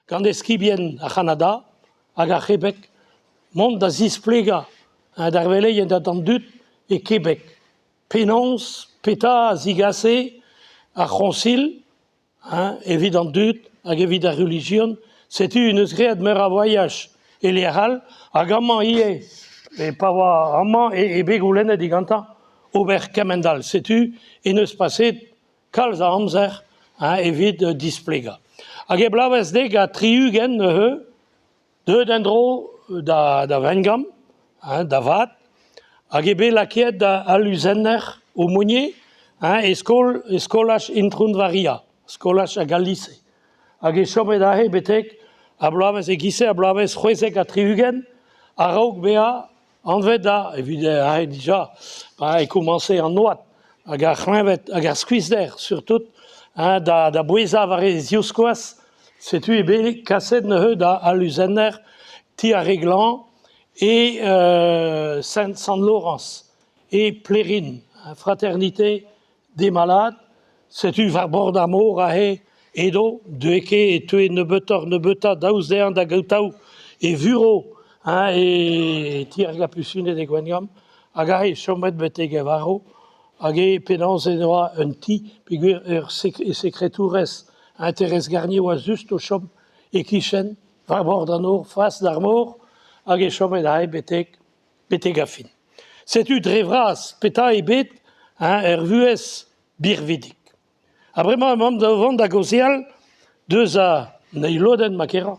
quand est-ce bien à Canada, à Québec, monde da zisplega, d'arvele y a entendu et Québec. Pénonce, péta, zigacé, à Concile, évident dut, à évident religion, c'était une grande mère voyage. Et les halles, à gamin y est, et pas voir amant et bégoulène diganta, Aubert Kamendal. C'était une passé, kals à Amzer, évident displega. A geblaves deg a triugen deux dendro da Vengam, da Vat, a gebe lakiet da Luzenner au Mounier, eskolach intrun varia, eskolach a Galice. A ge chome da he betek, a blaves e gise, a blaves c'hwezek a triugen, a raouk bea, anvet da, évidemment, a déjà, e commencé en noat, a gar c'hlevet, a gar skuizder, surtout, da boueza vare zioskoaz, c'est tu ebe kasset ne da Luzenner, ti a Réglan et Saint-Laurence et Plérine, fraternité des malades, c'est tu var bord d'amour a he edo de eke et tu ne beta daouz dean da gautaou et vuro et ti a gapusune de gwengam aga e chomet bete gevaro age penans et noa un ti pigur secretoures Thérèse Garnier oa just au chom et kichen var bord d'amour face d'armor hag e chomet a betek a fin. Setu drevras peta e bet vues birvidik. Après moi, un membre de vent d'Agosial, deux à Neiloden Makera.